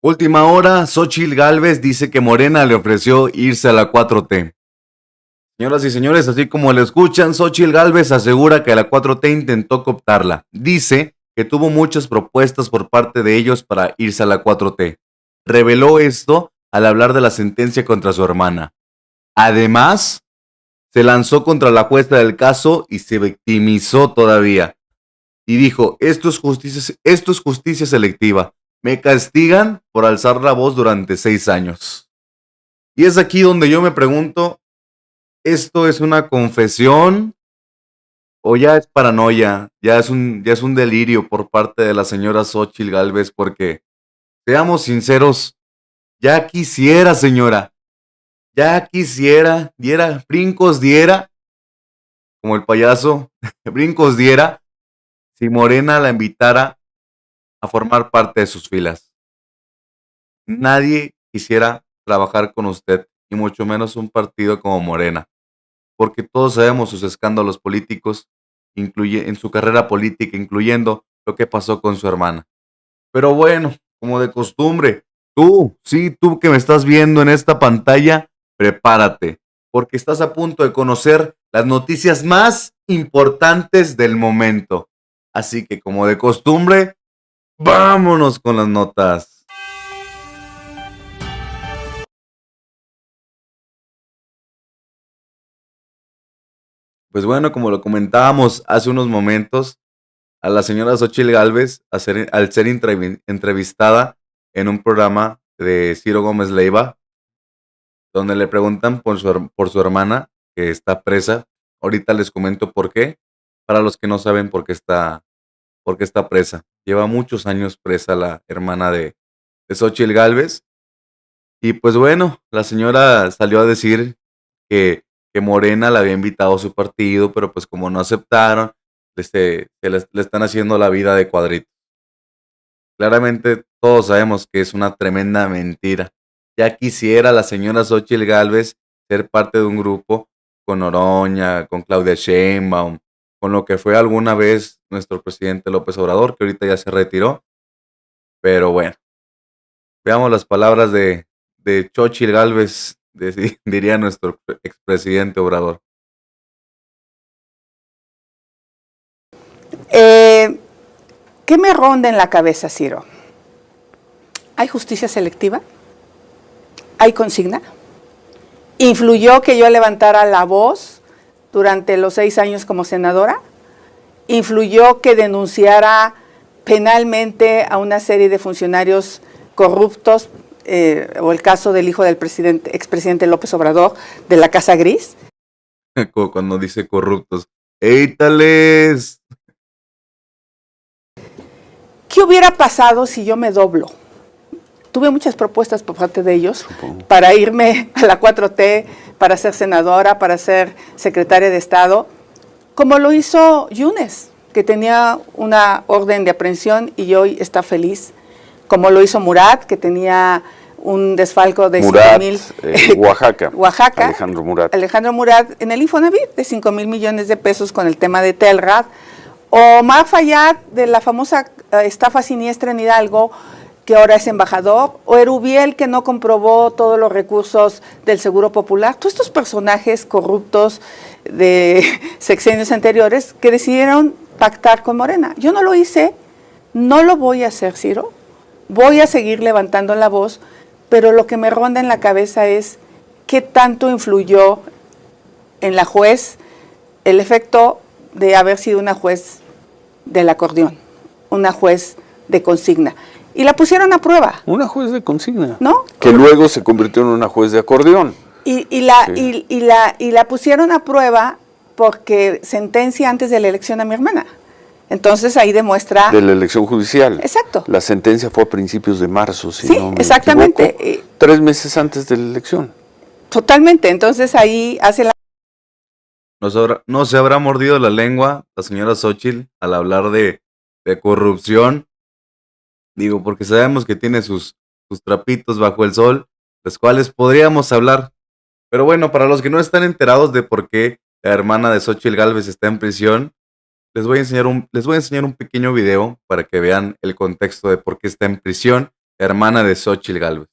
Última hora, Xóchitl Gálvez dice que Morena le ofreció irse a la 4T. Señoras y señores, así como le escuchan, Xóchitl Gálvez asegura que la 4T intentó cooptarla. Dice que tuvo muchas propuestas por parte de ellos para irse a la 4T. Reveló esto al hablar de la sentencia contra su hermana. Además, se lanzó contra la jueza del caso y se victimizó todavía. Y dijo, esto es justicia selectiva. Me castigan por alzar la voz durante 6 años. Y es aquí donde yo me pregunto, ¿esto es una confesión o ya es paranoia? Ya es un delirio por parte de la señora Xóchitl Gálvez, porque, seamos sinceros, ya quisiera, señora, ya quisiera, brincos diera, como el payaso, brincos diera, si Morena la invitara a formar parte de sus filas. Nadie quisiera trabajar con usted, y mucho menos un partido como Morena, porque todos sabemos sus escándalos políticos, en su carrera política, incluyendo lo que pasó con su hermana. Pero bueno, como de costumbre, tú que me estás viendo en esta pantalla, prepárate, porque estás a punto de conocer las noticias más importantes del momento. Así que, como de costumbre, vámonos con las notas. Pues bueno, como lo comentábamos hace unos momentos, a la señora Xóchitl Gálvez, al ser entrevistada en un programa de Ciro Gómez Leiva, donde le preguntan por su hermana, que está presa. Ahorita les comento por qué, para los que no saben por qué está presa. Lleva muchos años presa la hermana de Xóchitl Gálvez. Y pues bueno, la señora salió a decir que Morena la había invitado a su partido, pero pues como no aceptaron, le están haciendo la vida de cuadrito. Claramente todos sabemos que es una tremenda mentira. Ya quisiera la señora Xóchitl Gálvez ser parte de un grupo con Noroña, con Claudia Sheinbaum, con lo que fue alguna vez nuestro presidente López Obrador, que ahorita ya se retiró. Pero bueno, veamos las palabras de Xóchitl Gálvez, diría nuestro expresidente Obrador. ¿Qué me ronda en la cabeza, Ciro? ¿Hay justicia selectiva? ¿Hay consigna? ¿Influyó que yo levantara la voz durante los 6 años como senadora? ¿Influyó que denunciara penalmente a una serie de funcionarios corruptos, o el caso del hijo del expresidente López Obrador, de la Casa Gris? Cuando dice corruptos, ¡éitales! ¿Qué hubiera pasado si yo me doblo? Tuve muchas propuestas por parte de ellos para irme a la 4T, para ser senadora, para ser secretaria de Estado, como lo hizo Yunes, que tenía una orden de aprehensión y hoy está feliz, como lo hizo Murat, que tenía un desfalco de 5,000... Oaxaca. Alejandro Murat en el Infonavit de 5,000 millones de pesos con el tema de Telrad. O Omar Fayad de la famosa estafa siniestra en Hidalgo, que ahora es embajador, o Erubiel, que no comprobó todos los recursos del Seguro Popular. Todos estos personajes corruptos de sexenios anteriores que decidieron pactar con Morena. Yo no lo hice, no lo voy a hacer, Ciro. Voy a seguir levantando la voz, pero lo que me ronda en la cabeza es qué tanto influyó en la juez el efecto de haber sido una juez del acordeón, una juez de consigna. Y la pusieron a prueba. Una juez de consigna. ¿No? Que luego se convirtió en una juez de acordeón. Y la pusieron a prueba porque sentencia antes de la elección a mi hermana. Entonces ahí demuestra... De la elección judicial. Exacto. La sentencia fue a principios de marzo, si sí, no me exactamente. equivoco, 3 meses antes de la elección. Totalmente. Entonces ahí hace la... No se habrá mordido la lengua la señora Xóchitl al hablar de corrupción. Digo, porque sabemos que tiene sus trapitos bajo el sol, los cuales podríamos hablar. Pero bueno, para los que no están enterados de por qué la hermana de Xóchitl Gálvez está en prisión, les voy a enseñar un pequeño video para que vean el contexto de por qué está en prisión hermana de Xóchitl Gálvez.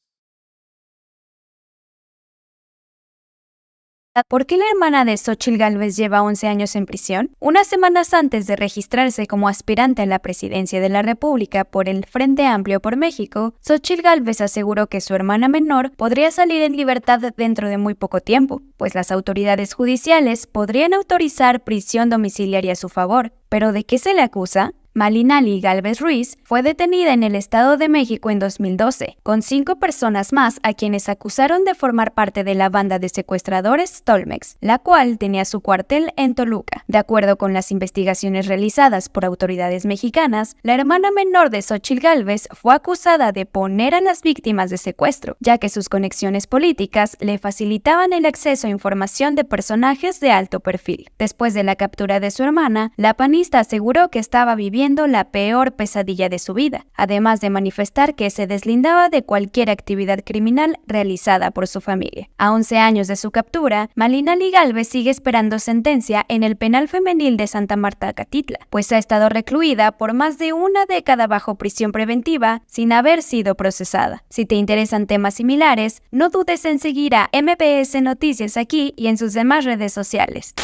¿Por qué la hermana de Xóchitl Gálvez lleva 11 años en prisión? Unas semanas antes de registrarse como aspirante a la presidencia de la República por el Frente Amplio por México, Xóchitl Gálvez aseguró que su hermana menor podría salir en libertad dentro de muy poco tiempo, pues las autoridades judiciales podrían autorizar prisión domiciliaria a su favor. ¿Pero de qué se le acusa? Malinali Gálvez Ruiz fue detenida en el Estado de México en 2012, con 5 personas más a quienes acusaron de formar parte de la banda de secuestradores Tolmex, la cual tenía su cuartel en Toluca. De acuerdo con las investigaciones realizadas por autoridades mexicanas, la hermana menor de Xóchitl Gálvez fue acusada de poner a las víctimas de secuestro, ya que sus conexiones políticas le facilitaban el acceso a información de personajes de alto perfil. Después de la captura de su hermana, la panista aseguró que estaba viviendo la peor pesadilla de su vida, además de manifestar que se deslindaba de cualquier actividad criminal realizada por su familia. A 11 años de su captura, Malinali Gálvez sigue esperando sentencia en el penal femenil de Santa Marta, Catitla, pues ha estado recluida por más de una década bajo prisión preventiva sin haber sido procesada. Si te interesan temas similares, no dudes en seguir a MBS Noticias aquí y en sus demás redes sociales.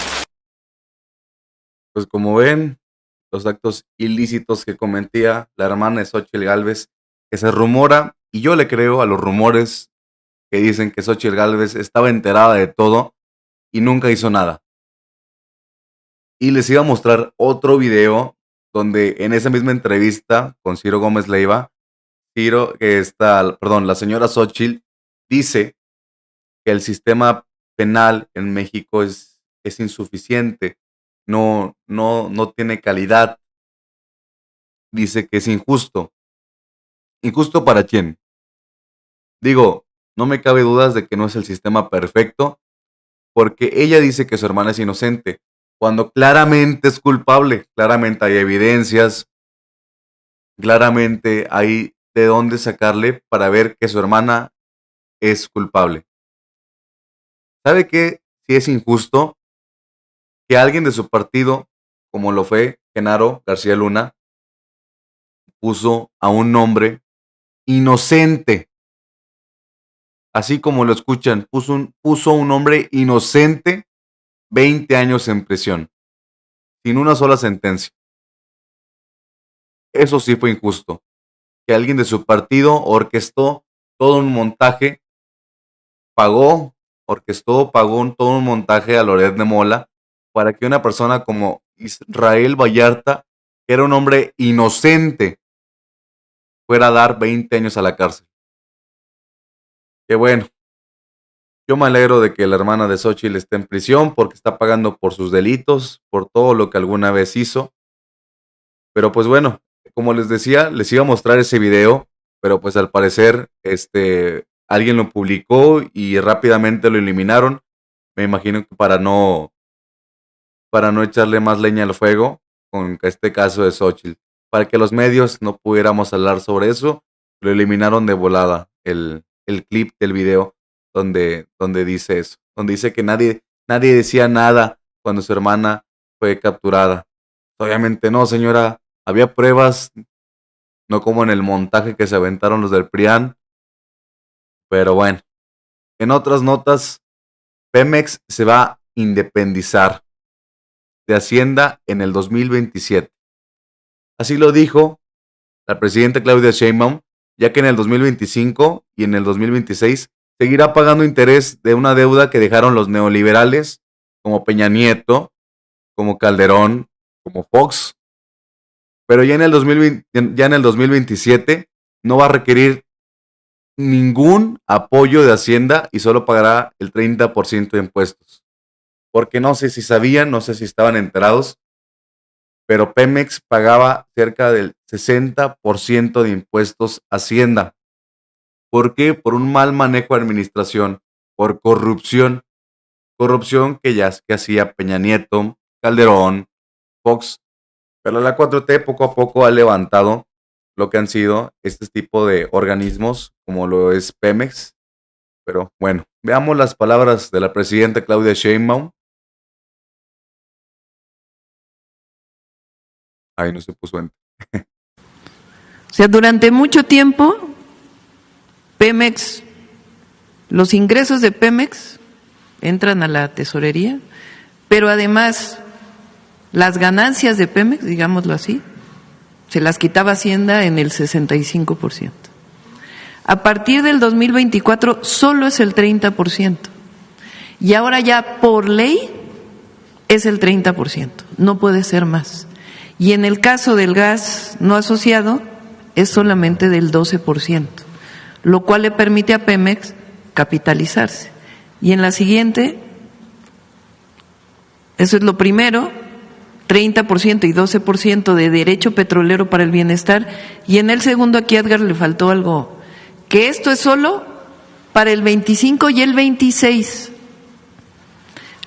Pues como ven, los actos ilícitos que cometía la hermana de Xóchitl Gálvez, que se rumora, y yo le creo a los rumores que dicen que Xóchitl Gálvez estaba enterada de todo y nunca hizo nada. Y les iba a mostrar otro video donde en esa misma entrevista con Ciro Gómez Leiva, la señora Xóchitl dice que el sistema penal en México es insuficiente, no tiene calidad. Dice que es injusto. ¿Injusto para quién? Digo, no me cabe dudas de que no es el sistema perfecto, porque ella dice que su hermana es inocente, cuando claramente es culpable, claramente hay evidencias, claramente hay de dónde sacarle para ver que su hermana es culpable. ¿Sabe qué? Si es injusto que alguien de su partido, como lo fue Genaro García Luna, puso a un hombre inocente, así como lo escuchan, puso un hombre inocente 20 años en prisión, sin una sola sentencia. Eso sí fue injusto, que alguien de su partido orquestó todo un montaje, pagó todo un montaje a Loret de Mola para que una persona como Israel Vallarta, que era un hombre inocente, fuera a dar 20 años a la cárcel. Que bueno, yo me alegro de que la hermana de Xóchitl esté en prisión porque está pagando por sus delitos, por todo lo que alguna vez hizo. Pero pues bueno, como les decía, les iba a mostrar ese video, pero pues al parecer alguien lo publicó y rápidamente lo eliminaron. Me imagino que para no echarle más leña al fuego con este caso de Xóchitl. Para que los medios no pudiéramos hablar sobre eso, lo eliminaron de volada el clip del video donde dice eso, donde dice que nadie decía nada cuando su hermana fue capturada. Obviamente no, señora, había pruebas, no como en el montaje que se aventaron los del PRIAN, pero bueno. En otras notas, Pemex se va a independizar de Hacienda en el 2027. Así lo dijo la presidenta Claudia Sheinbaum, ya que en el 2025 y en el 2026 seguirá pagando interés de una deuda que dejaron los neoliberales como Peña Nieto, como Calderón, como Fox. Pero ya en el 2027 no va a requerir ningún apoyo de Hacienda y solo pagará el 30% de impuestos. Porque no sé si sabían, no sé si estaban enterados, pero Pemex pagaba cerca del 60% de impuestos a Hacienda. ¿Por qué? Por un mal manejo de administración, por corrupción. Corrupción que hacía Peña Nieto, Calderón, Fox. Pero la 4T poco a poco ha levantado lo que han sido este tipo de organismos, como lo es Pemex. Pero bueno, veamos las palabras de la presidenta Claudia Sheinbaum. Ahí no se puso en. O sea, durante mucho tiempo Pemex, los ingresos de Pemex entran a la tesorería, pero además las ganancias de Pemex, digámoslo así, se las quitaba Hacienda en el 65%. A partir del 2024 solo es el 30%. Y ahora ya por ley es el 30%, no puede ser más. Y en el caso del gas no asociado es solamente del 12%, lo cual le permite a Pemex capitalizarse. Y en la siguiente, eso es lo primero, 30% y 12% de derecho petrolero para el bienestar. Y en el segundo, aquí a Edgar le faltó algo, que esto es solo para el 25 y el 26.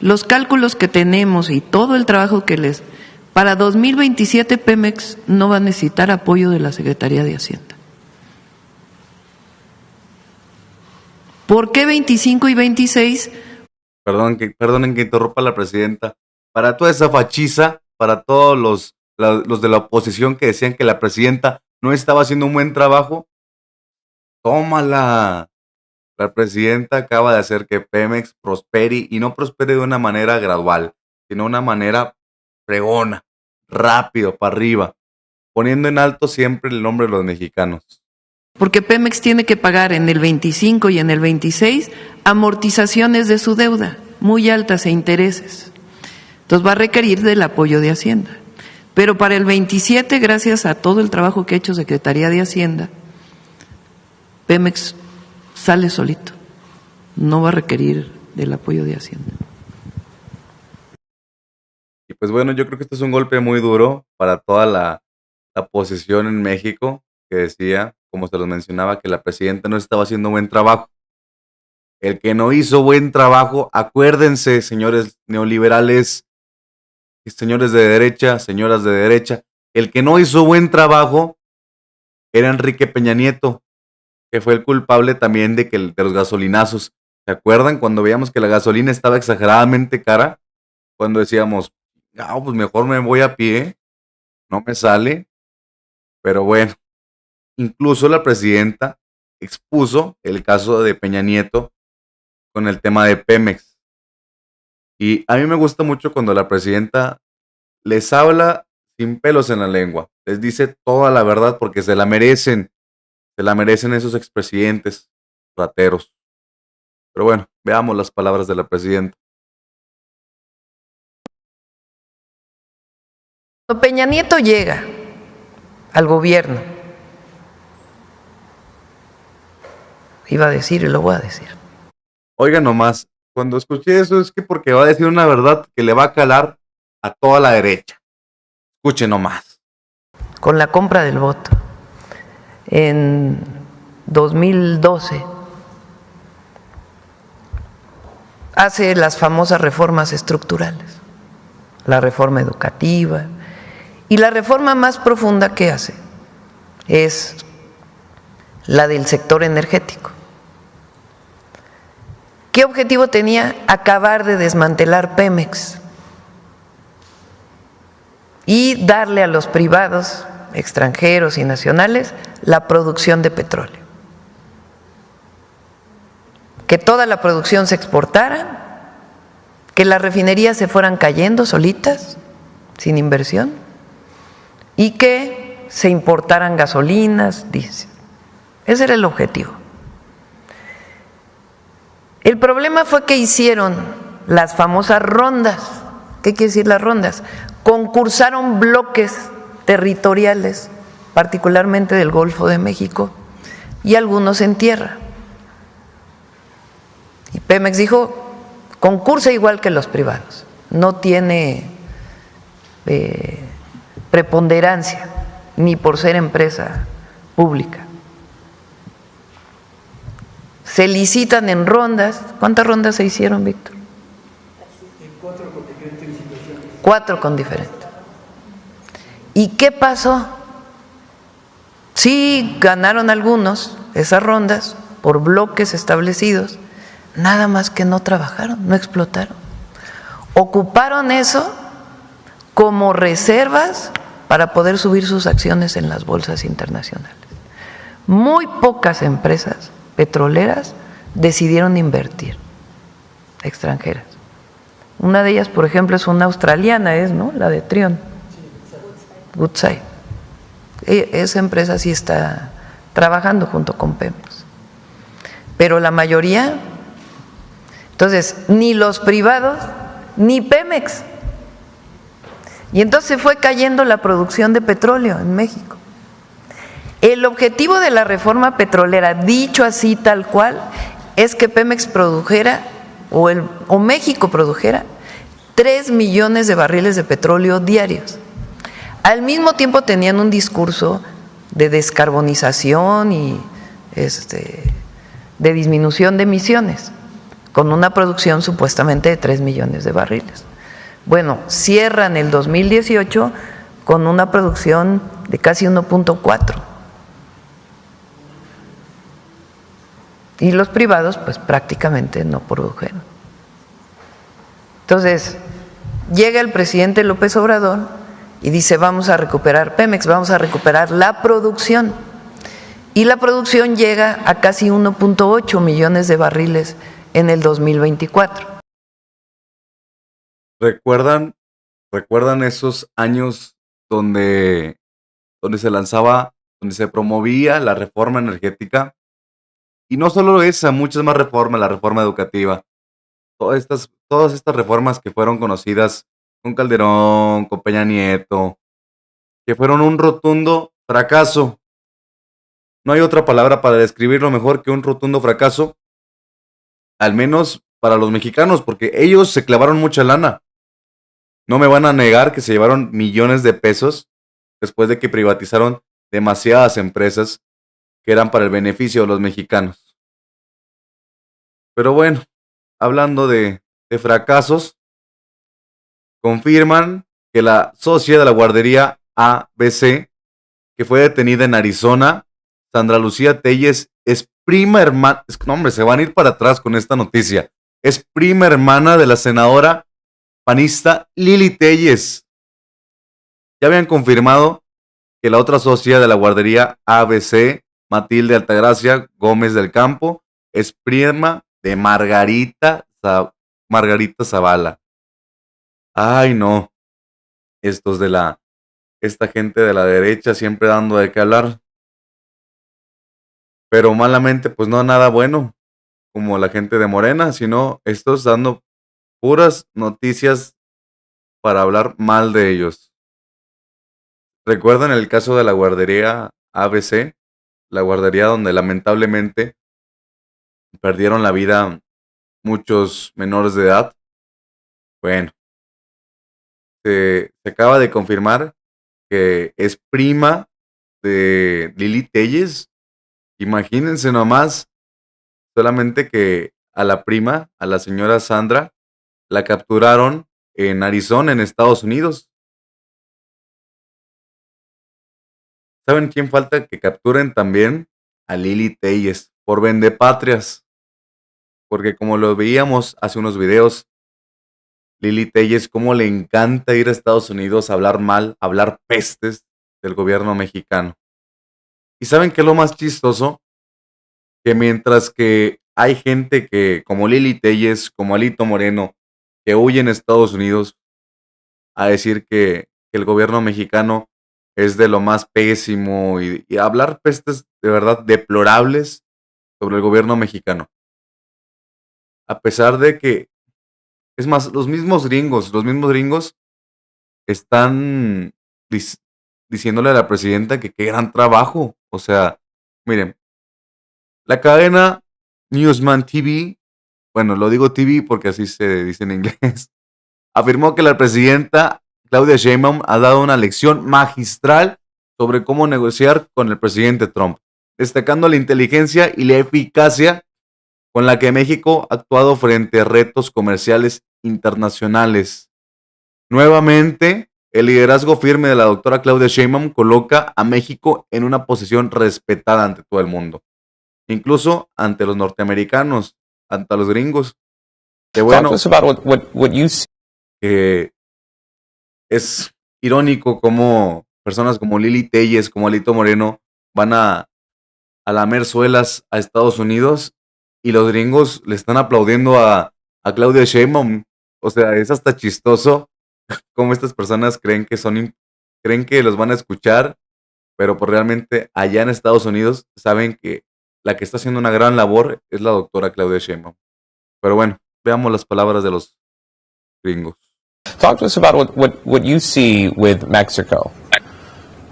Los cálculos que tenemos y todo el trabajo que les… Para 2027 Pemex no va a necesitar apoyo de la Secretaría de Hacienda. ¿Por qué 25 y 26? Perdonen que interrumpa a la presidenta. Para toda esa fachiza, para todos los de la oposición que decían que la presidenta no estaba haciendo un buen trabajo, tómala. La presidenta acaba de hacer que Pemex prospere, y no prospere de una manera gradual, sino de una manera fregona, rápido, para arriba, poniendo en alto siempre el nombre de los mexicanos. Porque Pemex tiene que pagar en el 25 y en el 26 amortizaciones de su deuda, muy altas, e intereses. Entonces va a requerir del apoyo de Hacienda. Pero para el 27, gracias a todo el trabajo que ha hecho Secretaría de Hacienda, Pemex sale solito, no va a requerir del apoyo de Hacienda. Y pues bueno, yo creo que esto es un golpe muy duro para toda la oposición en México, que decía, como se los mencionaba, que la presidenta no estaba haciendo buen trabajo. El que no hizo buen trabajo, acuérdense, señores neoliberales, señores de derecha, señoras de derecha, el que no hizo buen trabajo era Enrique Peña Nieto, que fue el culpable también de los gasolinazos. ¿Se acuerdan cuando veíamos que la gasolina estaba exageradamente cara? Cuando decíamos, no, pues mejor me voy a pie, no me sale. Pero bueno, incluso la presidenta expuso el caso de Peña Nieto con el tema de Pemex. Y a mí me gusta mucho cuando la presidenta les habla sin pelos en la lengua, les dice toda la verdad, porque se la merecen esos expresidentes rateros. Pero bueno, veamos las palabras de la presidenta. Cuando Peña Nieto llega al gobierno, iba a decir y lo voy a decir. Oiga nomás, cuando escuché eso es que porque va a decir una verdad que le va a calar a toda la derecha. Escuche nomás. Con la compra del voto en 2012 hace las famosas reformas estructurales, la reforma educativa, y la reforma más profunda que hace es la del sector energético. ¿Qué objetivo tenía? Acabar de desmantelar Pemex y darle a los privados, extranjeros y nacionales, la producción de petróleo. Que toda la producción se exportara, que las refinerías se fueran cayendo solitas, sin inversión, y que se importaran gasolinas, diésel. Ese era el objetivo. El problema fue que hicieron las famosas rondas. ¿Qué quiere decir las rondas? Concursaron bloques territoriales, particularmente del Golfo de México, y algunos en tierra. Y Pemex dijo, concursa igual que los privados, no tiene preponderancia, ni por ser empresa pública. Se licitan en rondas. ¿Cuántas rondas se hicieron, Víctor? 4 con diferentes licitaciones. 4 con diferentes. ¿Y qué pasó? Sí, ganaron algunos esas rondas por bloques establecidos, nada más que no trabajaron, no explotaron. Ocuparon eso como reservas para poder subir sus acciones en las bolsas internacionales. Muy pocas empresas petroleras decidieron invertir, extranjeras. Una de ellas, por ejemplo, es una australiana, ¿no? La de Trion, Woodside. Esa empresa sí está trabajando junto con Pemex. Pero la mayoría, entonces, ni los privados, ni Pemex. Y entonces fue cayendo la producción de petróleo en México. El objetivo de la reforma petrolera, dicho así tal cual, es que Pemex produjera o México produjera 3 millones de barriles de petróleo diarios. Al mismo tiempo tenían un discurso de descarbonización y de disminución de emisiones, con una producción supuestamente de 3 millones de barriles. Bueno, cierran el 2018 con una producción de casi 1.4. Y los privados pues prácticamente no produjeron. Entonces, llega el presidente López Obrador y dice, vamos a recuperar Pemex, vamos a recuperar la producción. Y la producción llega a casi 1.8 millones de barriles en el 2024. ¿Recuerdan esos años donde se lanzaba, donde se promovía la reforma energética? Y no solo esa, muchas más reformas, la reforma educativa, todas estas reformas que fueron conocidas con Calderón, con Peña Nieto, que fueron un rotundo fracaso. No hay otra palabra para describirlo mejor que un rotundo fracaso, al menos para los mexicanos, porque ellos se clavaron mucha lana. No me van a negar que se llevaron millones de pesos después de que privatizaron demasiadas empresas que eran para el beneficio de los mexicanos. Pero bueno, hablando de fracasos, confirman que la socia de la guardería ABC, que fue detenida en Arizona, Sandra Lucía Telles, es prima hermana, no hombre, se van a ir para atrás con esta noticia, es prima hermana de la senadora panista Lili Telles. Ya habían confirmado que la otra socia de la guardería ABC, Matilde Altagracia Gómez del Campo, es prima de Margarita Zavala. Ay, no. Esta gente de la derecha siempre dando de qué hablar. Pero malamente, pues no nada bueno, como la gente de Morena, sino estos dando puras noticias para hablar mal de ellos. ¿Recuerdan el caso de la guardería ABC? La guardería donde lamentablemente perdieron la vida muchos menores de edad. Bueno, se acaba de confirmar que es prima de Lili Telles. Imagínense nomás, solamente que a la prima, a la señora Sandra, la capturaron en Arizona, en Estados Unidos. ¿Saben quién falta que capturen también? A Lili Telles, por vendepatrias. Porque como lo veíamos hace unos videos, Lili Telles, cómo le encanta ir a Estados Unidos a hablar mal, a hablar pestes del gobierno mexicano. ¿Y saben qué es lo más chistoso? Que mientras que hay gente que, como Lili Telles, como Alito Moreno, que huyen a Estados Unidos a decir que el gobierno mexicano es de lo más pésimo y hablar pestes de verdad deplorables sobre el gobierno mexicano. A pesar de que, es más, los mismos gringos están diciéndole a la presidenta que qué gran trabajo. O sea, miren, la cadena Newsman TV, bueno, lo digo TV porque así se dice en inglés, afirmó que la presidenta Claudia Sheinbaum ha dado una lección magistral sobre cómo negociar con el presidente Trump, destacando la inteligencia y la eficacia con la que México ha actuado frente a retos comerciales internacionales. Nuevamente, el liderazgo firme de la doctora Claudia Sheinbaum coloca a México en una posición respetada ante todo el mundo, incluso ante los norteamericanos, ante los gringos. Que bueno, es irónico cómo personas como Lili Telles, como Alito Moreno, van a a lamer suelas a Estados Unidos y los gringos le están aplaudiendo a Claudia Sheinbaum. O sea, es hasta chistoso cómo estas personas creen que los van a escuchar, pero pues realmente allá en Estados Unidos saben que la que está haciendo una gran labor es la doctora Claudia Sheinbaum. Pero bueno, veamos las palabras de los gringos. Talk to us about what you see with Mexico.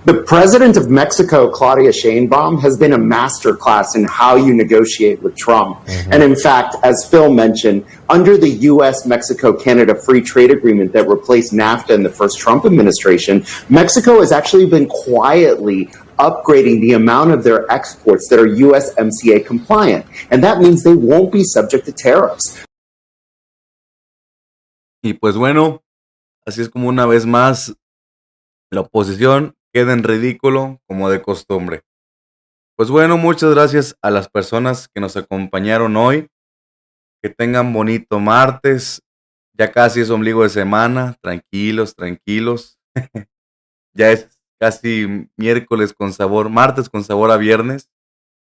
The president of Mexico, Claudia Sheinbaum, has been a masterclass in how you negotiate with Trump. And in fact, as Phil mentioned, under the U.S.-Mexico-Canada Free Trade Agreement that replaced NAFTA in the first Trump administration, Mexico has actually been quietly upgrading the amount of their exports that are USMCA compliant. And that means they won't be subject to tariffs. Y pues bueno, así es como una vez más la oposición queda en ridículo como de costumbre. Pues bueno, muchas gracias a las personas que nos acompañaron hoy. Que tengan bonito martes. Ya casi es ombligo de semana. Tranquilos, tranquilos. Ya es casi miércoles con sabor, martes con sabor a viernes.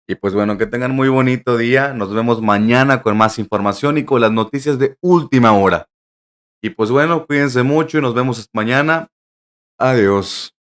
Y pues bueno, que tengan muy bonito día. Nos vemos mañana con más información y con las noticias de última hora. Y pues bueno, cuídense mucho y nos vemos mañana. Adiós.